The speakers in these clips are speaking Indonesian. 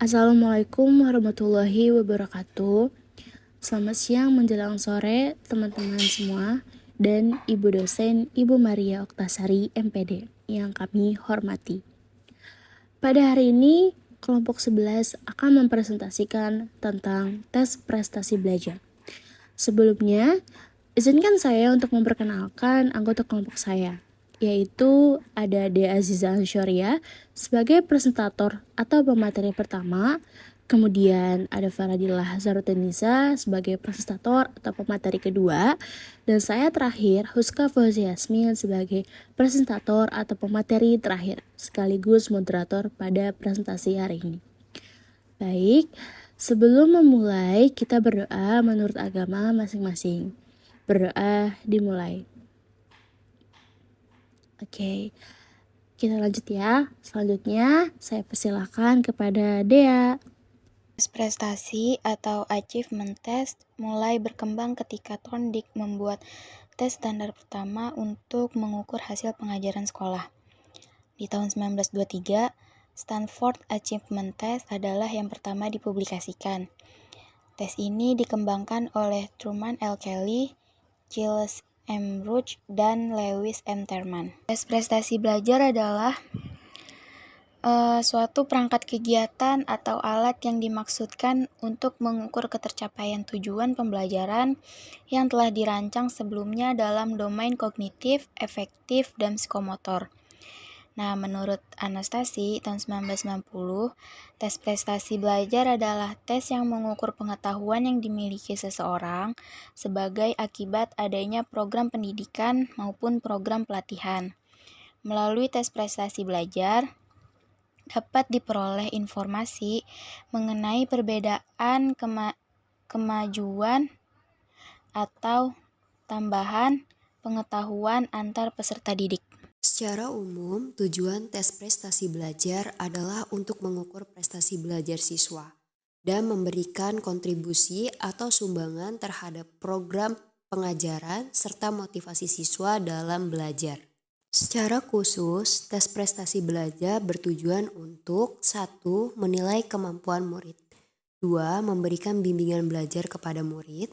Assalamualaikum warahmatullahi wabarakatuh. Selamat siang menjelang sore teman-teman semua dan Ibu dosen Ibu Maria Oktasari MPD yang kami hormati. Pada hari ini kelompok 11 akan mempresentasikan tentang tes prestasi belajar. Sebelumnya, izinkan saya untuk memperkenalkan anggota kelompok saya, yaitu ada Dea Aziza Anshoria sebagai presentator atau pemateri pertama, kemudian ada Faradillah Zarutenisa sebagai presentator atau pemateri kedua, dan saya terakhir Huska Fauzi Yasmin sebagai presentator atau pemateri terakhir, sekaligus moderator pada presentasi hari ini. Baik, sebelum memulai kita berdoa menurut agama masing-masing. Berdoa dimulai. Oke, kita lanjut ya. Selanjutnya saya persilakan kepada Dea. Tes prestasi atau achievement test mulai berkembang ketika Thorndike membuat tes standar pertama untuk mengukur hasil pengajaran sekolah. Di tahun 1923, Stanford Achievement Test adalah yang pertama dipublikasikan. Tes ini dikembangkan oleh Truman L. Kelly, Giles M. Ruch, dan Lewis M. Terman. Tes prestasi belajar adalah suatu perangkat kegiatan atau alat yang dimaksudkan untuk mengukur ketercapaian tujuan pembelajaran yang telah dirancang sebelumnya dalam domain kognitif, efektif, dan psikomotor. Nah, menurut Anastasi tahun 1990, tes prestasi belajar adalah tes yang mengukur pengetahuan yang dimiliki seseorang sebagai akibat adanya program pendidikan maupun program pelatihan. Melalui tes prestasi belajar, dapat diperoleh informasi mengenai perbedaan kemajuan atau tambahan pengetahuan antar peserta didik. Secara umum, tujuan tes prestasi belajar adalah untuk mengukur prestasi belajar siswa dan memberikan kontribusi atau sumbangan terhadap program pengajaran serta motivasi siswa dalam belajar. Secara khusus, tes prestasi belajar bertujuan untuk 1. Menilai kemampuan murid, 2. Memberikan bimbingan belajar kepada murid,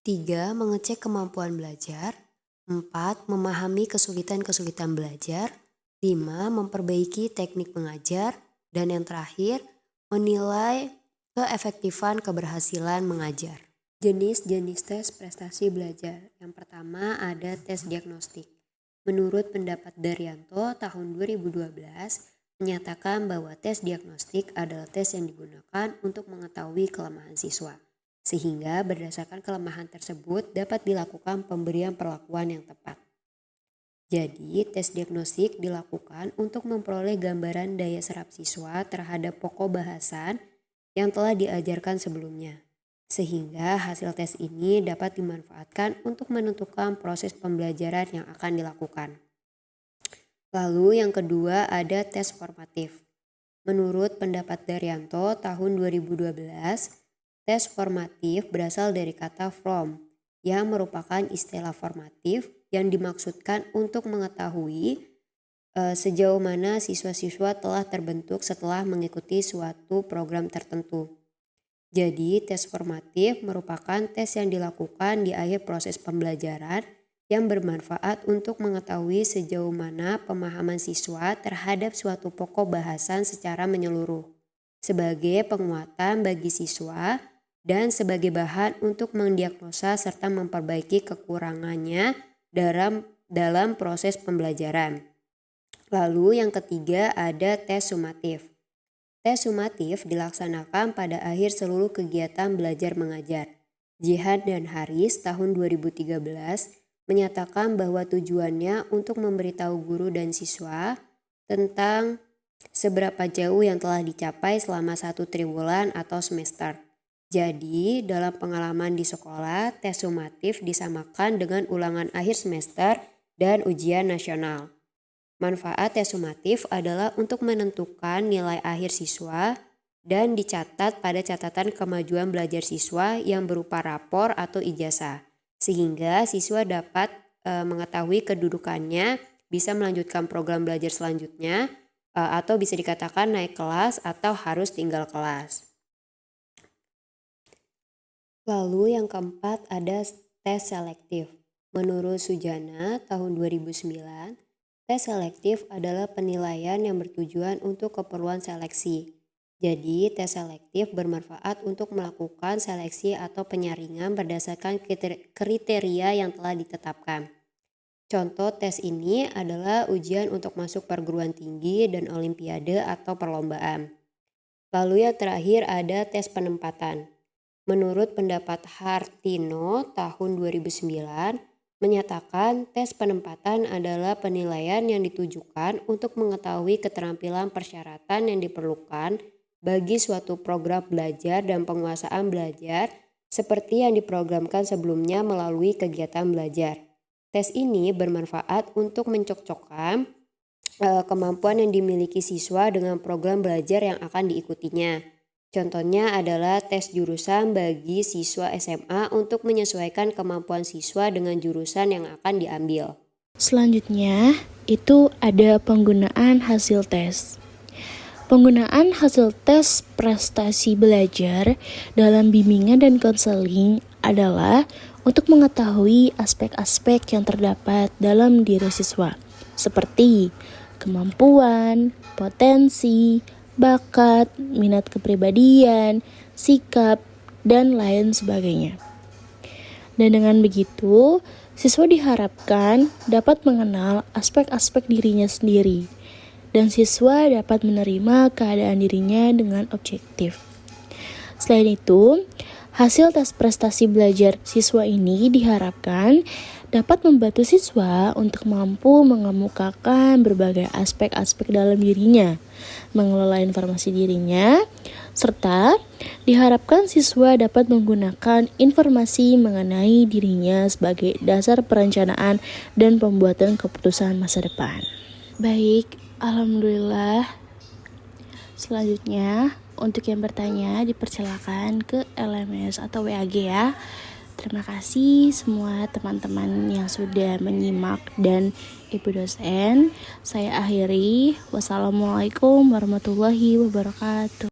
3. Mengecek kemampuan belajar, 4. Memahami kesulitan-kesulitan belajar, 5. Memperbaiki teknik mengajar, dan yang terakhir, menilai keefektifan keberhasilan mengajar. Jenis-jenis tes prestasi belajar. Yang pertama ada tes diagnostik. Menurut pendapat Daryanto tahun 2012 menyatakan bahwa tes diagnostik adalah tes yang digunakan untuk mengetahui kelemahan siswa. Sehingga berdasarkan kelemahan tersebut dapat dilakukan pemberian perlakuan yang tepat. Jadi, tes diagnostik dilakukan untuk memperoleh gambaran daya serap siswa terhadap pokok bahasan yang telah diajarkan sebelumnya. Sehingga hasil tes ini dapat dimanfaatkan untuk menentukan proses pembelajaran yang akan dilakukan. Lalu yang kedua ada tes formatif. Menurut pendapat Daryanto tahun 2012, tes formatif berasal dari kata from, yang merupakan istilah formatif yang dimaksudkan untuk mengetahui sejauh mana siswa-siswa telah terbentuk setelah mengikuti suatu program tertentu. Jadi, tes formatif merupakan tes yang dilakukan di akhir proses pembelajaran yang bermanfaat untuk mengetahui sejauh mana pemahaman siswa terhadap suatu pokok bahasan secara menyeluruh, sebagai penguatan bagi siswa dan sebagai bahan untuk mendiagnosa serta memperbaiki kekurangannya dalam proses pembelajaran. Lalu yang ketiga ada tes sumatif. Tes sumatif dilaksanakan pada akhir seluruh kegiatan belajar mengajar. Jihan dan Haris tahun 2013 menyatakan bahwa tujuannya untuk memberitahu guru dan siswa tentang seberapa jauh yang telah dicapai selama 1 triwulan atau semester. Jadi, dalam pengalaman di sekolah, tes sumatif disamakan dengan ulangan akhir semester dan ujian nasional. Manfaat tes sumatif adalah untuk menentukan nilai akhir siswa dan dicatat pada catatan kemajuan belajar siswa yang berupa rapor atau ijazah, sehingga siswa dapat mengetahui kedudukannya, bisa melanjutkan program belajar selanjutnya, atau bisa dikatakan naik kelas atau harus tinggal kelas. Lalu yang keempat ada tes selektif. Menurut Sujana tahun 2009, tes selektif adalah penilaian yang bertujuan untuk keperluan seleksi. Jadi, tes selektif bermanfaat untuk melakukan seleksi atau penyaringan berdasarkan kriteria yang telah ditetapkan. Contoh tes ini adalah ujian untuk masuk perguruan tinggi dan olimpiade atau perlombaan. Lalu yang terakhir ada tes penempatan. Menurut pendapat Hartino tahun 2009, menyatakan tes penempatan adalah penilaian yang ditujukan untuk mengetahui keterampilan persyaratan yang diperlukan bagi suatu program belajar dan penguasaan belajar seperti yang diprogramkan sebelumnya melalui kegiatan belajar. Tes ini bermanfaat untuk mencocokkan kemampuan yang dimiliki siswa dengan program belajar yang akan diikutinya. Contohnya adalah tes jurusan bagi siswa SMA untuk menyesuaikan kemampuan siswa dengan jurusan yang akan diambil. Selanjutnya, itu ada penggunaan hasil tes. Penggunaan hasil tes prestasi belajar dalam bimbingan dan konseling adalah untuk mengetahui aspek-aspek yang terdapat dalam diri siswa, seperti kemampuan, potensi, bakat, minat kepribadian, sikap, dan lain sebagainya. Dan dengan begitu, siswa diharapkan dapat mengenal aspek-aspek dirinya sendiri, dan siswa dapat menerima keadaan dirinya dengan objektif. Selain itu, hasil tes prestasi belajar siswa ini diharapkan dapat membantu siswa untuk mampu mengemukakan berbagai aspek-aspek dalam dirinya, mengelola informasi dirinya, serta diharapkan siswa dapat menggunakan informasi mengenai dirinya sebagai dasar perencanaan dan pembuatan keputusan masa depan. Baik, alhamdulillah. Selanjutnya, untuk yang bertanya dipersilakan ke LMS atau WAG ya. Terima kasih semua teman-teman yang sudah menyimak dan Ibu dosen. Saya akhiri. Wassalamualaikum warahmatullahi wabarakatuh.